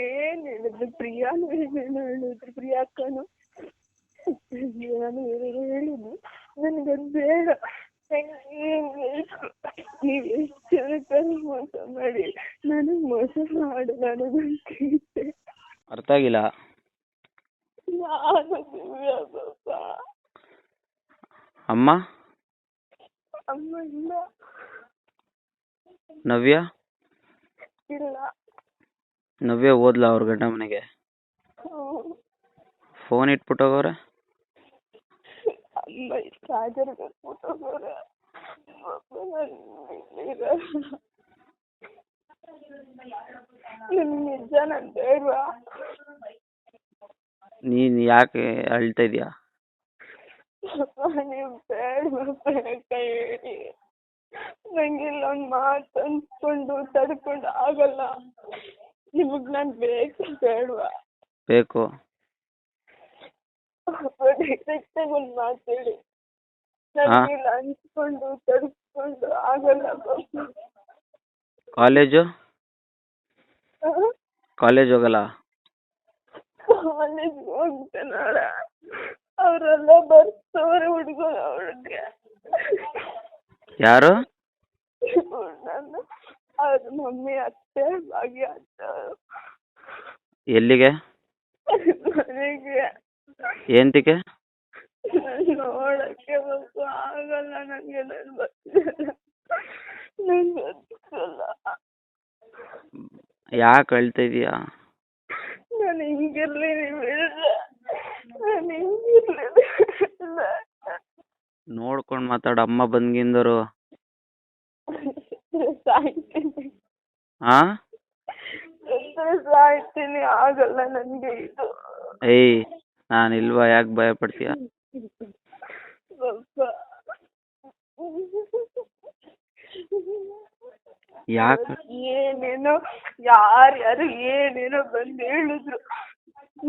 ಏನ್ ಹೇಳಿದ್ರು ಪ್ರಿಯಾನು ಏನೇನು ಹೇಳಿದ್ರು, ಪ್ರಿಯಾಕ್ಕನು ನಾನು ಹೇಳಿದ್ದು ನನಗದು ಬೇಡ, ನೀವು ಎಷ್ಟು ಜನಕ್ಕಾದ್ರೂ ಮೋಸ ಮಾಡಿ ನನಗ್ ಮೋಸ ಮಾಡು, ನನಗಂತ ಅರ್ಥ ಆಗಿಲ್ಲ. ನಾನು ದಿವ್ಯಾ ಪಾಪ. ಅಮ್ಮ ಅಮ್ಮ ಇಲ್ಲ. ನವ್ಯ ಇಲ್ಲ. ನವ್ಯ ಓದ್ಲಾ ಅವ್ರ ಗಂಡ ಮನೆಗೆ? ಫೋನ್ ಇಟ್ಬಿಟ್ಟು ಹೋಗೋರೆ. ಅಮ್ಮ ಚಾರ್ಜರ್ ಬಿಟ್ಬಿಟ್ಟು ಹೋಗೋರೆ. ನಿಮ್ಗೆ ನಿಜ ನನ್ ಬೇಡ್ವಾ? ನೀನ್ ಯಾಕೆ ಅಳ್ತಾ ಇದೀಯಾ? ನೀವು ಬೇಡ ಹೇಳಿ, ನಂಗೆ ಇಲ್ಲೊಂದು ಮಾತು ಅನ್ಸ್ಕೊಂಡು ತಡ್ಕೊಂಡು ಆಗಲ್ಲ. ನಿಮಗ್ ನಾನ್ ಬೇಕು ಬೇಡ್ವಾ? ಬೇಕು. ಒಂದು ಮಾತು ಹೇಳಿ, ನನಗಿಲ್ಲ ಅನ್ಸ್ಕೊಂಡು ತಡ್ಕೊಂಡು ಆಗಲ್ಲ. ಕಾಲೇಜು ಕಾಲೇಜ್ ಹೋಗಲ್ಲ? ಕಾಲೇಜ್ ಹೋಗ್ತಾನಾರ, ಅವರೆಲ್ಲ ಬರ್ತಾರೆ ಹುಡುಗರು ಅವಳಿಗೆ. ಯಾರು? ನಾನು ಅವ್ರ ಮಮ್ಮಿ ಅತ್ತೆ ಭಾಗ್ಯ ಅತ್ತೆ. ಎಲ್ಲಿಗೆ? ಮನೆಗೆ. ಏಂತಿಗೆ? ನೋಡಕ್ಕೆ ಆಗಲ್ಲ ನಂಗೆ, ನನ್ ಬರ್ತಲ್ಲ, ನಂಗೆ ಬರ್ತಲ್ಲ. ಯಾಕೆ ಅಳ್ತಾ ಇದೀಯಾ? ನಾನು ಹಿಂಗಿರ್ಲಿ, ನೀವು ನಾನು ಹಿಂಗಿರ್ಲಿ. ನೋಡ್ಕೊಂಡ್ ಮಾತಾಡ. ಅಮ್ಮ ಬಂದ್ಗಿಂದರು ಸಾಯ್ತೀನಿ. ಹಾ ಸಾಯ್ತೀನಿ, ಆಗಲ್ಲ ನನ್ಗೆ ಇದು. ಏಯ್ ನಾನಿಲ್ವಾ, ಯಾಕೆ ಭಯ ಪಡ್ತೀಯ? ಯಾಕೆ? ಏನೇನೋ ಯಾರ್ಯಾರು ಏನೇನೋ ಬಂದು ಹೇಳಿದ್ರು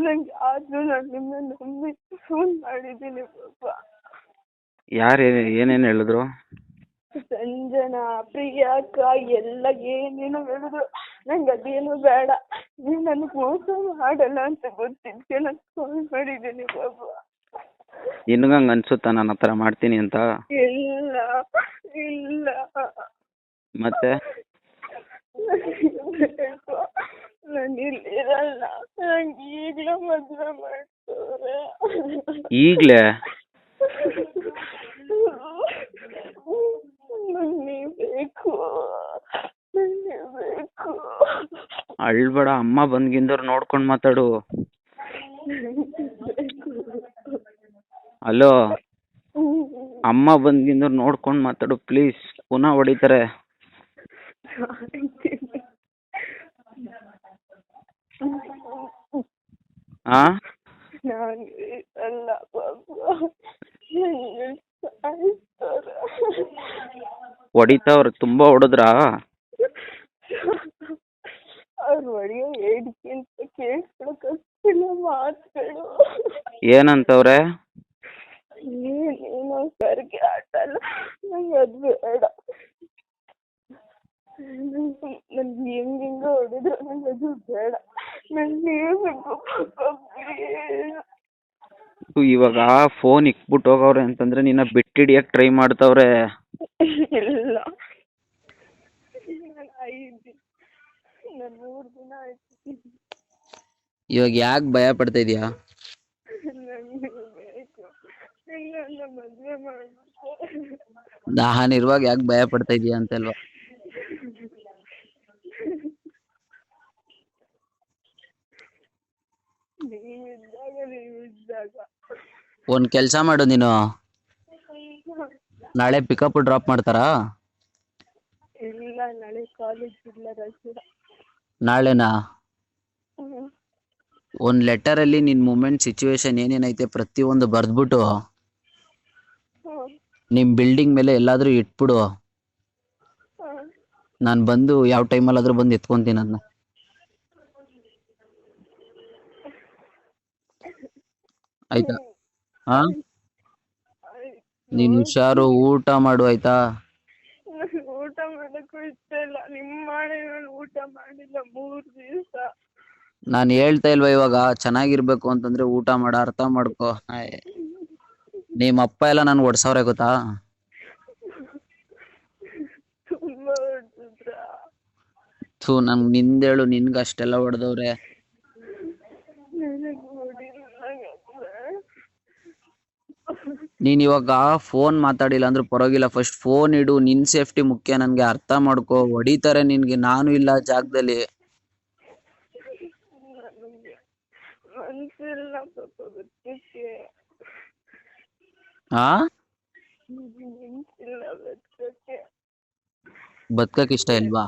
ನಂಗೆ, ಆದ್ರೂ ನಾನು ನಿಮ್ಮನ್ನ ನಂಬಿ ಫೋನ್ ಮಾಡಿದ್ದೀನಿ ಪಾಪ. ಯಾರು ಏನೇನು ಹೇಳಿದ್ರು? ಸಂಜನಾ, ಪ್ರಿಯಾಕ್ಕ ಎಲ್ಲ ಏನೇನೋ ಹೇಳಿದ್ರು. ನಂಗೆ ಅದೇನು ಬೇಡ, ನೀವು ನನಗೆ ಮೋಸ ಮಾಡಲ್ಲ ಅಂತ ಗೊತ್ತಿದ್ದೆ ನಾನು ಫೋನ್ ಮಾಡಿದ್ದೀನಿ ಪಾಪ. ನಿನ್ಗಂಗೆ ಅನ್ಸುತ್ತಾ ನಾನು ಆ ಥರ ಮಾಡ್ತೀನಿ ಅಂತ? ಇಲ್ಲ ಇಲ್ಲ. ಮತ್ತೆ ನಾನು ಇಲ್ಲಿರಲ್ಲ, ನಂಗೆ ಈಗಲೇ ಮದುವೆ ಮಾಡ್ತವ್ರೆ. ಈಗಲೇ? ನಂಗೆ ಬೇಕು, ನಂಗೆ ಬೇಕು. ಅಳ್ಬೇಡ. ಅಮ್ಮ ಬಂದ್ಗಿಂದವ್ರು ನೋಡ್ಕೊಂಡು ಮಾತಾಡು. ಹಲೋ, ಅಮ್ಮ ಬಂದ್ಗಿಂದವ್ರು ನೋಡ್ಕೊಂಡು ಮಾತಾಡು ಪ್ಲೀಸ್. ಪುನಃ ಹೊಡಿತಾರೆ. ಆ ನಾನು ಅಲ್ಲ ಪಾಪ, ಹೊಡಿತಾವ್ರ? ತುಂಬಾ ಹೊಡೆದ್ರಾ? ಅವ್ರು ಹೊಡೆಯೋ ಹೇಳಿಕೆಂತ ಕೇಳಿಸ್ಕೊಳಕ್ಕಾಗ್ತಿಲ್ಲ ಮಾತುಗಳು. ಏನಂತವ್ರೆ? ಏನೇನೋ ಸರ್ಗೆ ಆಟ ಅಲ್ಲ, ನಂಗೆ ಅದು ಬೇಡ. ನನ್ಗೆ ಹೆಂಗೆಂಗೋ ಹೊಡೆದ್ರು, ನಂಗೆ ಅದು ಬೇಡ. ನಂಗೆ ಇವಾಗ ಫೋನ್ ಇಕ್ಬಿಟ್ಟು ಹೋಗವ್ರೆ ಅಂತಂದ್ರೆ ನಿನ್ನ ಬಿಟ್ಟಿಡಿಯಕ್ ಟ್ರೈ ಮಾಡ್ತಾವ್ರೆ. ಇಲ್ಲ, ನಾನು 5 ದಿನ, ನಾನು 3 ದಿನ ಆಯ್ತು. ಇವಾಗ ಯಾಕೆ ಭಯ ಪಡ್ತಾ ಇದೀಯಾ? ನಂಗೆ ಬೇಕು, ನನ್ನ ಮದುವೆ ಮಾಡ್ಬಿಟ್ಟು. ನಾನು ಇರುವಾಗ ಯಾಕೆ ಭಯ ಪಡ್ತಾ ಇದೀಯಾ ಅಂತಲ್ವಾ? ನೀವಿದ್ದಾಗ ಒಂದ್ ಕೆಲ್ಸ ಮಾಡು, ನೀನು ನಾಳೆ ಪಿಕಪ್ ಡ್ರಾಪ್ ಮಾಡ್ತಾರಾ? ಇಲ್ಲ, ನಾಳೆ ಕಾಲೇಜ್ ಇಲ್ಲ, ರಜೆ. ನಾಳೆನಾ? ಒಂದ್ ಲೆಟರ್ ಅಲ್ಲಿ ನಿನ್ ಮೂಮೆಂಟ್ ಸಿಚುವೇಶನ್ ಏನೇನೈತೆ ಪ್ರತಿಯೊಂದು ಬರ್ದ್ಬಿಟ್ಟು ನಿಮ್ ಬಿಲ್ಡಿಂಗ್ ಮೇಲೆ ಎಲ್ಲಾದ್ರೂ ಇಟ್ಬಿಡು. ನಾನ್ ಬಂದು ಯಾವ ಟೈಮಲ್ಲಾದ್ರೂ ಬಂದು ಎತ್ಕೊಂತೀನಿ ಅದನ್ನ. ಆಯ್ತಾ? ಹಾ, ನೀನ್ ಹುಷಾರು, ಊಟ ಮಾಡು ಆಯ್ತಾ? ಊಟ ಮಾಡಕ್ಕೂ ಇಷ್ಟ ಇಲ್ಲ. ನಿಮ್ಮ ಮಾಡಿ ಊಟ ಮಾಡಿಲ್ಲ 3 ದಿವಸ. ನಾನು ಹೇಳ್ತಾ ಇಲ್ವಾ ಇವಾಗ ಚೆನ್ನಾಗಿರ್ಬೇಕು ಅಂತಂದ್ರೆ ಊಟ ಮಾಡ, ಅರ್ಥ ಮಾಡ್ಕೋ. ನಿಮ್ಮ ಅಪ್ಪ ಎಲ್ಲ ನನ್ಗೆ ಹೊಡ್ಸವ್ರೆ ಗೊತ್ತಾ. ತುಂಬಾ ಹೊಡ್ದಿದ್ರ. ನಂಗ್ ನಿಂದೇಳು, ನಿನ್ಗ ಅಷ್ಟೆಲ್ಲ ಹೊಡೆದವ್ರೆ. ನನಗ್ ಹೊಡಿಲಿಲ್ಲ. ನೀನ್ ಇವಾಗ ಫೋನ್ ಮಾತಾಡಿಲ್ಲ ಅಂದ್ರೆ ಪರವಾಗಿಲ್ಲ, ಫಸ್ಟ್ ಫೋನ್ ಇಡು. ನಿನ್ ಸೇಫ್ಟಿ ಮುಖ್ಯ ನನ್ಗೆ, ಅರ್ಥ ಮಾಡ್ಕೋ. ಹೊಡಿತಾರೆ ನಿನ್ಗೆ, ನಾನು ಇಲ್ಲ ಜಾಗದಲ್ಲಿ. ನನಗೆ ಮನ್ಸಿಲ್ಲ ಪಾಪ ಬದುಕಕ್ಕೆ. ಆ ಮನ್ಸಿಲ್ಲ ಬದುಕಕ್ಕೆ. ಬದುಕಕ್ ಇಷ್ಟ ಇಲ್ವಾ?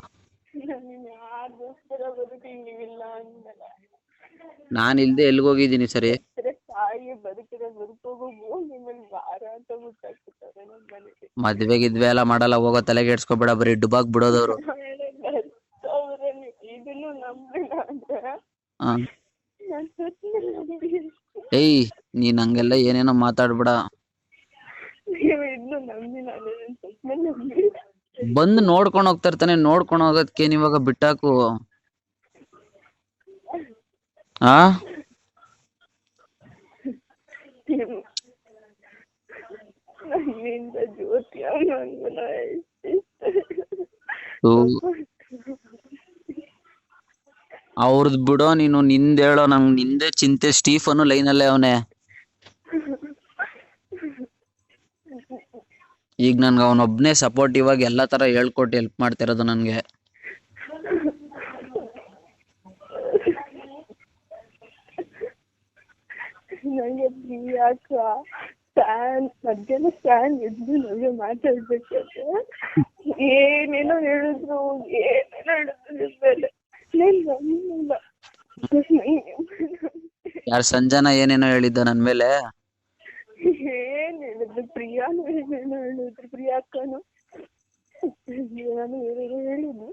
ನಾನು ಯಾರಿಗೋಸ್ಕರ ಬದುಕಿಲ್ಲ ಅಂದಲ್ಲ. ನಾನ್ ಇಲ್ದೆ ಎಲ್ಗೋಗಿದ್ದೀನಿ ಸರಿ? ತಾಯಿ ಬದುಕಿದ್ರೆ ಬದುಕೋಗು, ನಿಮ್ಮಲ್ಲಿ ವಾರ ಅಂತ ಗೊತ್ತಾಗ್ತಿದ್ದಾರೆ ನಮ್ಮ ಮನೆಗೆ. ಮದ್ವೆ ಗಿದ್ವೆ ಎಲ್ಲ ಮಾಡಲ್ಲ, ಹೋಗೋ ತಲೆಗೆಡ್ಸ್ಕೊಬೇಡ, ಬರೀ ಡುಬಾಕ್ ಬಿಡೋದವ್ರು. ಇದನ್ನು ನಂಬಿಲ್ಲ ಅಂದ್ರೆ ಆ ನಾನು ಸತ್ಮೇಲೆ ನಂಬಿ. ಏಯ್, ನೀನ್ ಹಂಗೆಲ್ಲ ಏನೇನೋ ಮಾತಾಡ್ಬೇಡ. ನೀವು ಇನ್ನು ನಂಬಿ, ನಾನು ಸತ್ಮೇಲೆ ನಂಬಿ. ಬಂದು ನೋಡ್ಕೊಂಡ್ ಹೋಗ್ತಾ ಇರ್ತಾನೆ, ನೋಡ್ಕೊಂಡ್ ಹೋಗೋದಕ್ಕೆ ನೀವಾಗ ಬಿಟ್ಟಾಕು. ಆ ನನ್ನಿಂದ ಜ್ಯೋತಿ ಅಮ್ಮನ ಅವ್ರದ್ ಬಿಡೋ ನೀನು, ನಿಂದ ಹೇಳೋ. ನಂಗ್ ನಿಂದೆ ಚಿಂತೆ. ಸ್ಟೀಫನು ಲೈನಲ್ಲೇ ಅವನೇ. ಈಗ ನನ್ಗೆ ಅವನೊಬ್ನೇ ಸಪೋರ್ಟ್. ಇವಾಗ ಎಲ್ಲಾ ತರ ಹೇಳ್ಕೊಟ್ಟು ಹೆಲ್ಪ್ ಮಾಡ್ತಿರೋದು ನನ್ಗೆ. ನಂಗೆ ಪ್ರಿಯಾಕ ಮಧ್ಯಾಹ್ನ ಫ್ಯಾನ್ ಎದ್ದು ನಮಗೆ ಮಾತಾಡ್ಬೇಕಾದ್ರೆ ಏನೇನೋ ಹೇಳಿದ್ರು ಮೇಲೆ ನಂಬಿಲ್ಲ. ಯಾರು ಸಂಜನಾ ಏನೇನೋ ಹೇಳಿದ್ದ ನನ್ ಮೇಲೆ? ಏನ್ ಹೇಳಿದ್ರು ಪ್ರಿಯಾನು ಏನೇನೋ ಹೇಳಿದ್ರು, ಪ್ರಿಯಾಕ್ಕನು ನಾನು ಏನೇನೋ ಹೇಳಿದ್ರು.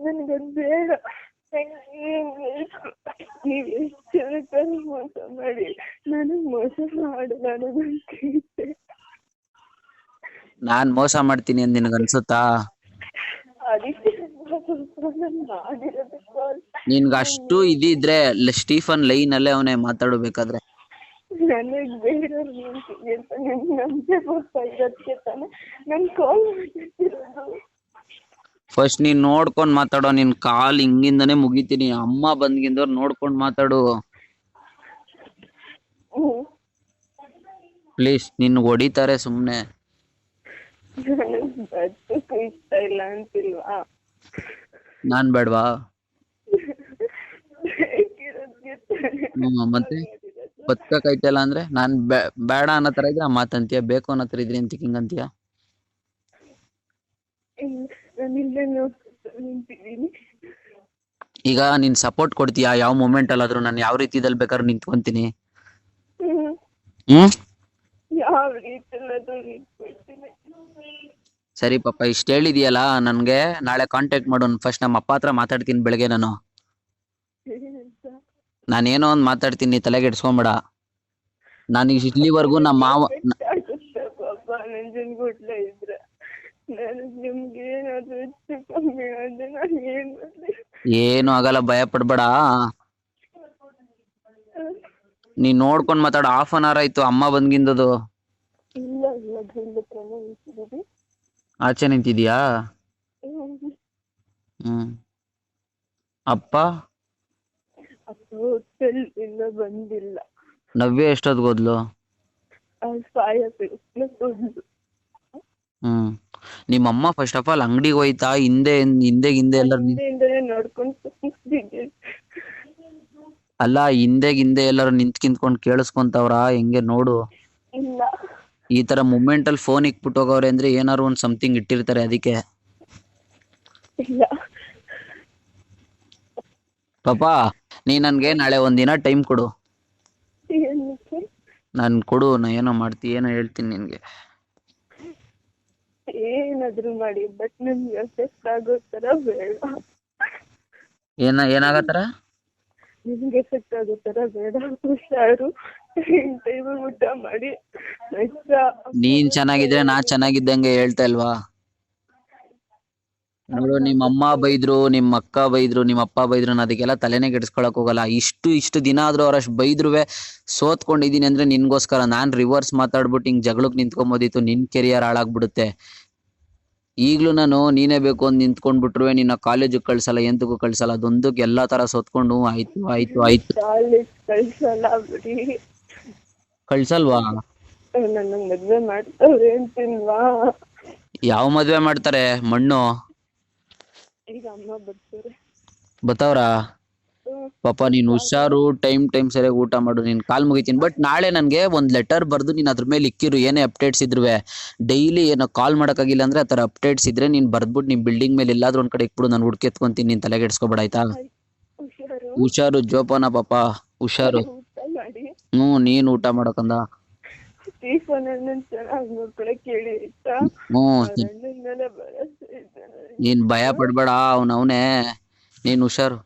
ನನಗದು ಬೇಡ. ನೀವ್ ಎಷ್ಟು ಜನಕ್ಕಾದ್ರೂ ಮೋಸ ಮಾಡಿ ನನಗ್ ಮೋಸ ಮಾಡಲ್ಲ ಅನ್ನೋದಂತೆ. ನಾನ್ ಮೋಸ ಮಾಡ್ತೀನಿ ಅಂತ ನಿನಗ್ ಅನ್ಸುತ್ತಾ? ಅದಕ್ಕೆ ಮಾಡಿರೋದು ಕಾಲ್. ನಿನ್ಗ ಅಷ್ಟು ಇದಿದ್ರೆ ಸ್ಟೀಫನ್ ಲೈನ್ ಅಲ್ಲೇ ಅವನೇ, ಮಾತಾಡಬೇಕಾದ್ರೆ. ನನಗ್ ಬೇರೆಯವ್ರು ಅಂತ ನಿಮ್ಗೆ ನಂಬಬೇಕಾಗಿರೋದಕ್ಕೆ ತಾನೆ ನನ್ ಕಾಲ್ ಮಾಡ್ತಿರೋದು. ಫಸ್ಟ್ ನೀನ್ ನೋಡ್ಕೊಂಡ್ ಮಾತಾಡೋ. ನಿನ್ ಕಾಲ್ ಹಿಂಗಿಂದಾನೆ ಮುಗಿತೀನಿ. ಅಮ್ಮ ಬಂದ್ಗಿಂದವ್ರು ನೋಡ್ಕೊಂಡ್ ಮಾತಾಡು ಪ್ಲೀಸ್. ನಿನ್ ಹೊಡಿತಾರೆ ಸುಮ್ನೆ. ನನಗ್ ಬದುಕು ಇಷ್ಟ ಇಲ್ಲ ಅಂತಿಲ್ವಾ? ನಾನ್ ಬೇಡ್ವಾ? ಮತ್ತೆ ಬದುಕೈತಲ್ಲ ಅಂದ್ರೆ ನಾನ್ ಬೇಡ ಅನ್ನೋ ತರ ಇದ್ರೆ ಮಾತಂತೀಯ, ಬೇಕು ಅನ್ನೋ ತರ ಇದ್ರಿ ಅಂತ ಹಿಂಗಂತೀಯ? ಈಗ ನೀನ್ ಸಪೋರ್ಟ್ ಕೊಡ್ತೀಯಾ ಯಾವ ಮೂಮೆಂಟ್ ಅಲ್ಲಾದ್ರೂ? ನಾನು ಯಾವ ರೀತಿದಲ್ಲಿ ಬೇಕಾದ್ರೂ ನಿಂತ್ಕೊಂತೀನಿ. ಯಾವ ರೀತಿಯಲ್ಲಾದ್ರೂ ನಿಂತ್ಕೊಳ್ತೀನಿ. ಸರಿ ಪಾಪ, ಇಷ್ಟ ಹೇಳಿದ್ಯಲ್ಲ, ನನ್ಗೆ ನಾಳೆ ಕಾಂಟ್ಯಾಕ್ಟ್ ಮಾಡೋಣ. ಫಸ್ಟ್ ನಮ್ಮ ಅಪ್ಪ ಹತ್ರ ಮಾತಾಡ್ತೀನಿ ಬೆಳಗ್ಗೆ. ನಾನೇನೋ ಒಂದ್ ಮಾತಾಡ್ತೀನಿ, ತಲೆಗೆ ಇಡ್ಸ್ಕೊಂಬೇಡ. ನಾನು ಇಲ್ಲಿವರೆಗೂ ನಮ್ಮ ಮಾವ ನಂಜನಗೂಡ್ಲೆ ಇದ್ರೆ ನನಗ್ ನಿಮ್ಗೆ ಏನಾದ್ರು ಹೆಚ್ಚು ಕಮ್ಮಿ ಅಂದ್ರೆ ನಾನು ಏನ್ ಮಾಡ್ಲಿ? ಏನು ಆಗಲ್ಲ, ಭಯ ಪಡ್ಬೇಡ. ನೀನ್ ನೋಡ್ಕೊಂಡ್ ಮಾತಾಡ. 1/2 hour ಆಯ್ತು ಅಮ್ಮ ಬಂದ್ಗಿಂದದು. ಇಲ್ಲ ಇಲ್ಲ ಗಂಡತ್ರನೇ ನಿಂತಿದ್ದೀವಿ. ಆಚೆ ನಿಂತಿದ್ಯಾ? ಅಪ್ಪ ಹೋಟೆಲ್ ಇಂದ ಬಂದಿಲ್ಲ. ನವ್ಯ ಎಷ್ಟೊತ್ಗೆ ಹೋದ್ಲು? ನಿಮ್ಮಮ್ಮ ಫಸ್ಟ್ ಆಫ್ ಆಲ್ ಅಂಗಡಿಗೆ ಹೋಯ್ತಾ? ಹಿಂದೆ ಎಲ್ಲ ನೋಡ್ಕೊಂಡು ಅಲ್ಲ, ಹಿಂದೆ ಎಲ್ಲರೂ ನಿಂತ್ಕೊಂಡ್ ಕೇಳಿಸ್ಕೊಂತವ್ರ ಹೆಂಗೆ ನೋಡು. ಇಲ್ಲ, ಈ ತರ ಮೂಮೆಂಟ್ ಅಲ್ಲಿ ಫೋನ್ ಇಕ್ಬಿಟ್ಟು ಹೋಗವ್ರೆ ಅಂದ್ರೆ ಏನಾರು ಒಂದ್ ಸಮಥಿಂಗ್ ಇಟ್ಟಿರ್ತಾರೆ. ಅದಕ್ಕೆ ಇಲ್ಲ ಪಾಪಾ, ನೀ ನನ್ಗೆ ನಾಳೆ ಒಂದಿನ ಟೈಮ್ ಕೊಡು. ನನ್ ಕೊಡು, ನಾ ಏನೋ ಮಾಡ್ತೀನಿ, ಏನೋ ಹೇಳ್ತೀನಿ ನಿನ್ಗೆ. ಏನಾದ್ರು ಮಾಡಿ, ಬಟ್ ನಮ್ಗೆ ಎಫೆಕ್ಟ್ ಆಗೋ ತರ ಬೇಡ. ಏನಾಗತ್ತರ? ನಿಮ್ಗೆ ಎಫೆಕ್ಟ್ ಆಗೋ ತರ ಬೇಡ. ಹುಷಾರು, ಟೈಮ್ ಊಟ ಮಾಡಿ. ನೀನ್ ಚೆನ್ನಾಗಿದ್ರೆ ನಾ ಚೆನ್ನಾಗಿದ್ದಂಗೆ, ಹೇಳ್ತಾ ಇಲ್ವಾ? ನೋಡು, ನಿಮ್ಮ ಅಮ್ಮ ಬೈದ್ರು, ನಿಮ್ಮ ಅಕ್ಕ ಬೈದ್ರು, ನಿಮ್ಮ ಅಪ್ಪ ಬೈದ್ರು, ನಾನು ಅದಕ್ಕೆಲ್ಲ ತಲೆನೇ ಕೆಡಿಸ್ಕೊಳಕ್ ಹೋಗಲ್ಲ. ಇಷ್ಟು ದಿನ ಆದ್ರೂ ಅವ್ರಷ್ಟು ಬೈದ್ರುವೆ ಸೋತ್ಕೊಂಡಿದೀನಿ ಅಂದ್ರೆ ನಿನ್ಗೋಸ್ಕರ. ನಾನ್ ರಿವರ್ಸ್ ಮಾತಾಡ್ಬಿಟ್ಟು ಹಿಂಗ್ ಜಗಳಕ್ ನಿಂತ್ಕೊಂಬೋದಿತ್ತು, ನಿನ್ ಕೆರಿಯರ್ ಹಾಳಾಗ್ಬಿಡುತ್ತೆ. ಈಗ್ಲೂ ನಾನು ನೀನೇ ಬೇಕು ಅಂತ ನಿಂತ್ಕೊಂಡ್ಬಿಟ್ರುವೆ ನಿನ್ನ ಕಾಲೇಜಿಗೆ ಕಳ್ಸಲ್ಲ, ಎಂತಕ್ಕೂ ಕಳ್ಸಲ್ಲ. ಅದೊಂದಕ್ಕೆ ಎಲ್ಲಾ ತರ ಸೋತ್ಕೊಂಡು ಆಯ್ತು ಆಯ್ತು ಆಯ್ತು ಕಾಲೇಜ್ ಕಳ್ಸಲ್ಲ ಬಿಡಿ. ಕಳ್ಸಲ್ವಾ? ನನ್ನ ಮದ್ವೆ ಮಾಡ್ತವ್ರೆ ಅಂತಿಲ್ವಾ? ಯಾವ ಮದ್ವೆ ಮಾಡ್ತಾರೆ? ಮಣ್ಣು ಈಗ ಅಮ್ಮ ಬರ್ತಾರೆ. ಬತ್ತವ್ರಾ? ಪಾಪ ನೀನ್ ಹುಷಾರು, ಟೈಮ್ ಸರಿಯಾಗಿ ಊಟ ಮಾಡು, ನೀನ್ ಕಾಲ್ ಮುಗಿತೀನಿ. ಬಟ್ ನಾಳೆ ನನ್ಗೆ ಒಂದ್ ಲೆಟರ್ ಬರ್ದು ನೀನ್ ಅದ್ರ ಮೇಲೆ ಇಕ್ಕಿರು, ಏನೇ ಅಪ್ಡೇಟ್ಸ್ ಇದ್ರುವೆ. ಡೈಲಿ ಏನೋ ಕಾಲ್ ಮಾಡಕ್ಕಾಗಿಲ್ಲ ಅಂದ್ರೆ ಆತರ ಅಪ್ಡೇಟ್ಸ್ ಇದ್ರೆ ನೀನ್ ಬರ್ದ್ಬಿಟ್ಟು ನಿಮ್ ಬಿಲ್ಡಿಂಗ್ ಮೇಲೆ ಎಲ್ಲಾದ್ರೂ ಒಂದ್ ಕಡೆ ಇಕ್ಬಿಡು, ನಾನು ಹುಡ್ಕೆತ್ಕೊಂತೀನಿ, ನೀನ್ ತಲೆಗೆಡ್ಸ್ಕೊಬೇಡ ಆಯ್ತಾ? ಹುಷಾರು. ಹುಷಾರು ಜೋಪಾನ ಪಾಪ, ಹುಷಾರು. ಊಟ ಮಾಡಿ. ನೀನ್ ಊಟ ಮಾಡಕಂದ. ಸ್ಟೀಫನ್ ಅಣ್ಣನ್ ಚೆನ್ನಾಗಿ ನೋಡ್ಕೊಳಕ್ ಹೇಳಿ ಆಯ್ತಾ? ಹ್ಮ್ ಅಣ್ಣನ್ ಮೇಲೆ ಭರವಸೆ ಇದೆ ನನಗೆ. ನೀನ್ ಭಯ ಪಡ್ಬೇಡ, ಅವನೇ. ನೀನ್ ಹುಷಾರು.